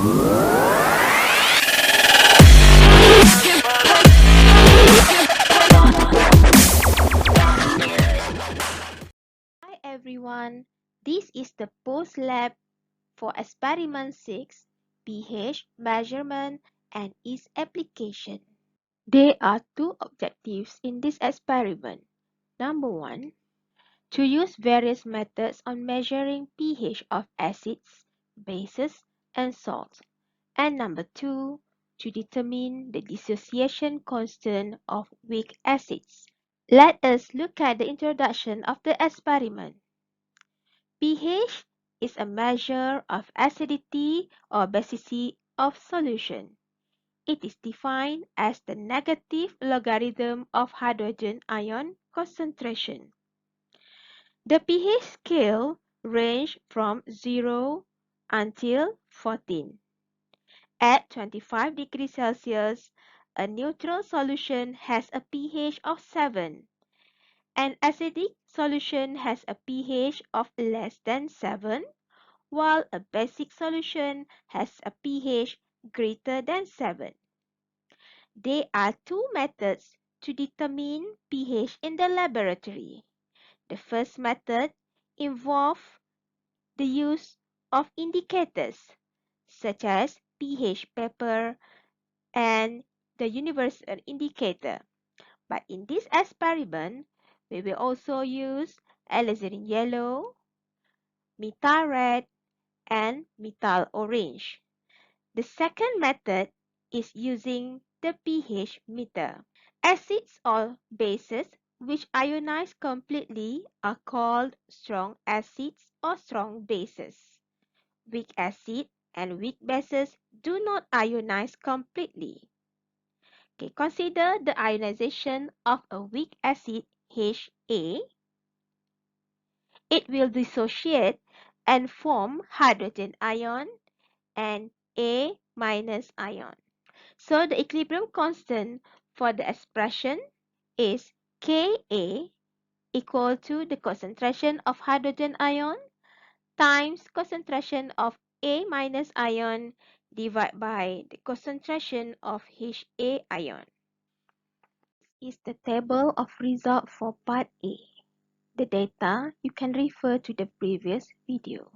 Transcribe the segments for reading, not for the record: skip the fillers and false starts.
Hi everyone, this is the POSTLAB for Experiment 6, pH measurement and its application. There are two objectives in this experiment. Number 1, to use various methods on measuring pH of acids, bases, and salts. And number 2, to determine the dissociation constant of weak acids. Let us look at the introduction of the experiment. pH is a measure of acidity or basicity of solution. It is defined as the negative logarithm of hydrogen ion concentration. The pH scale ranges from 0 until 14. At 25 degrees Celsius, a neutral solution has a pH of 7. An acidic solution has a pH of less than 7, while a basic solution has a pH greater than 7. There are two methods to determine pH in the laboratory. The first method involves the use of indicators such as pH paper and the universal indicator. But in this experiment, we will also use alizarin yellow, methyl red, and methyl orange. The second method is using the pH meter. Acids or bases which ionize completely are called strong acids or strong bases. Weak acid and weak bases do not ionize completely. Okay, consider the ionization of a weak acid Ha. It will dissociate and form hydrogen ion and A minus ion. So the equilibrium constant for the expression is Ka equal to the concentration of hydrogen ion times concentration of A minus ion divided by the concentration of Ha ion. This is the table of result for part A. The data you can refer to the previous video.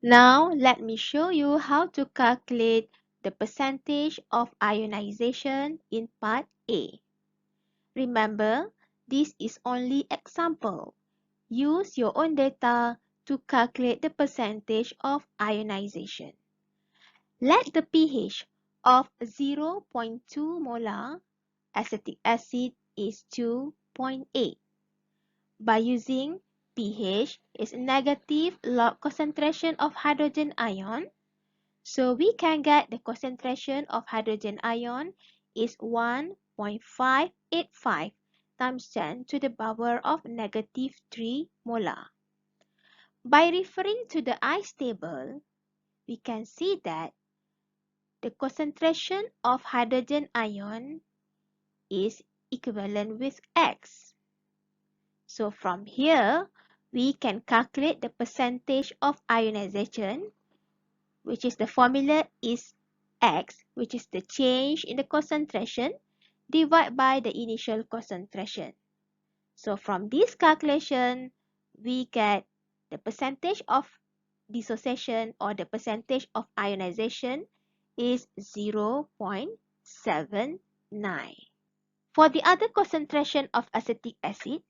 Now let me show you how to calculate the percentage of ionization in part A. Remember, this is only example. Use your own data to calculate the percentage of ionization. Let the pH of 0.2 molar acetic acid is 2.8. By using pH is negative log concentration of hydrogen ion, so we can get the concentration of hydrogen ion is 1.585 times 10 to the power of negative 3 molar. By referring to the ice table, we can see that the concentration of hydrogen ion is equivalent with X. So from here, we can calculate the percentage of ionization, which is the formula is X, which is the change in the concentration, divided by the initial concentration. So from this calculation, we get the percentage of dissociation or the percentage of ionization is 0.79. For the other concentration of acetic acid,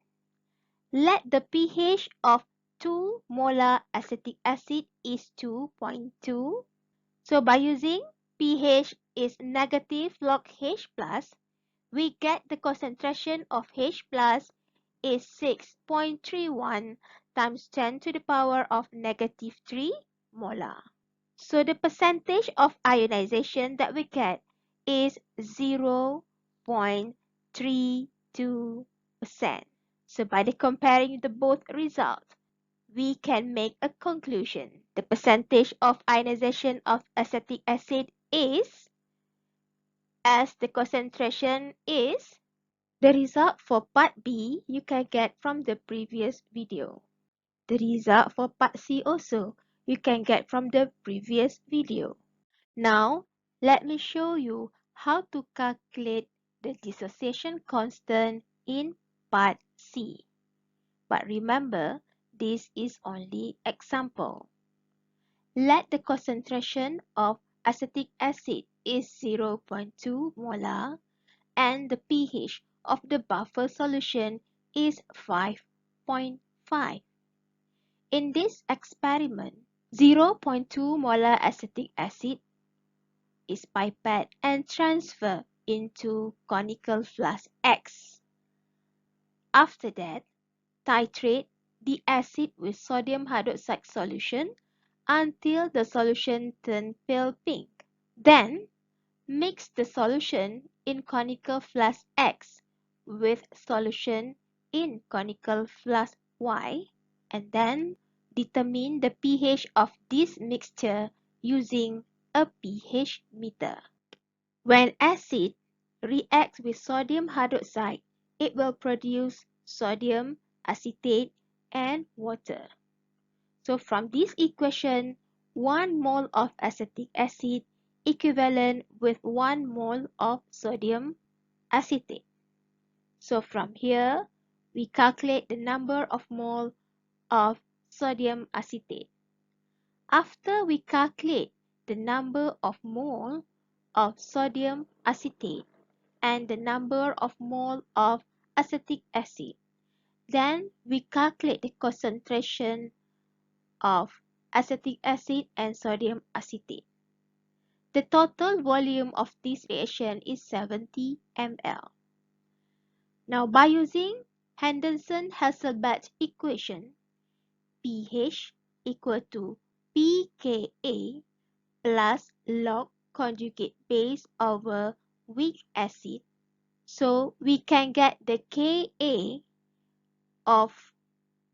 let the pH of 2 molar acetic acid is 2.2. So by using pH is negative log H plus, we get the concentration of H plus is 6.31 times 10 to the power of negative 3 molar. So the percentage of ionization that we get is 0.32%. So by comparing the both results, we can make a conclusion. The percentage of ionization of acetic acid is, as the concentration is, the result for part B you can get from the previous video. The result for part C also you can get from the previous video. Now, let me show you how to calculate the dissociation constant in part C. But remember, this is only example. Let the concentration of acetic acid is 0.2 molar and the pH of the buffer solution is 5.5. In this experiment, 0.2 molar acetic acid is pipetted and transferred into conical flask X. After that, titrate the acid with sodium hydroxide solution until the solution turns pale pink. Then, mix the solution in conical flask X with solution in conical flask Y and then determine the pH of this mixture using a pH meter. When acid reacts with sodium hydroxide, it will produce sodium acetate and water. So from this equation, 1 mole of acetic acid equivalent with 1 mole of sodium acetate. So from here, we calculate the number of mole of sodium acetate. After we calculate the number of mole of sodium acetate and the number of mole of acetic acid, then we calculate the concentration of acetic acid and sodium acetate. The total volume of this reaction is 70 ml. Now by using Henderson-Hasselbalch equation, pH equal to pKa plus log conjugate base over weak acid. So we can get the Ka of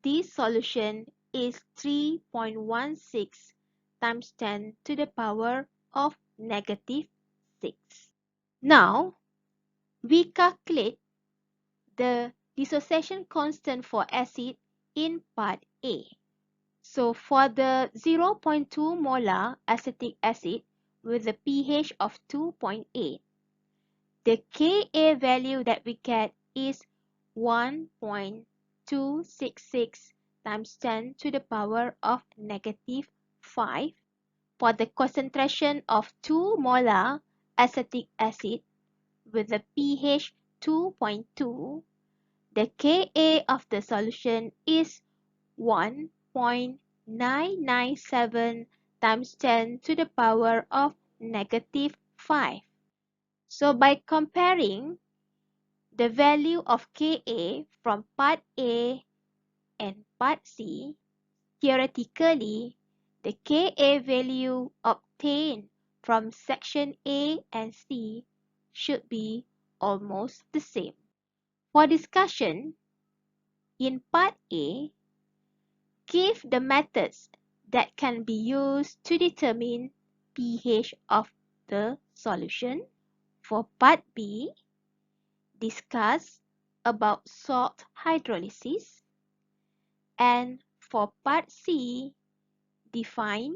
this solution is 3.16 times 10 to the power of negative 6. Now, we calculate the dissociation constant for acid in part A. So for the 0.2 molar acetic acid with a pH of 2.8, the Ka value that we get is 1.266 times 10 to the power of negative 5. For the concentration of 2 molar acetic acid with a pH 2.2, the Ka of the solution is 1.997 times 10 to the power of negative 5. So by comparing the value of Ka from part A and part C, theoretically, the Ka value obtained from section A and C should be almost the same. For discussion, in part A, give the methods that can be used to determine pH of the solution. For part B, discuss about salt hydrolysis. And for part C, define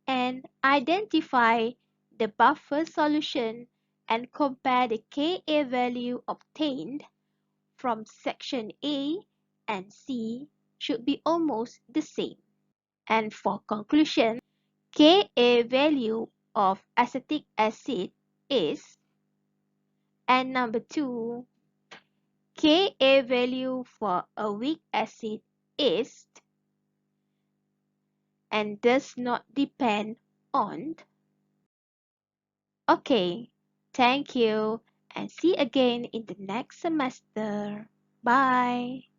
and identify the buffer solution and compare the Ka value obtained from section A and C should be almost the same. And for conclusion, Ka value of acetic acid is, and number 2, Ka value for a weak acid is, and does not depend on. Okay, thank you and see you again in the next semester. Bye.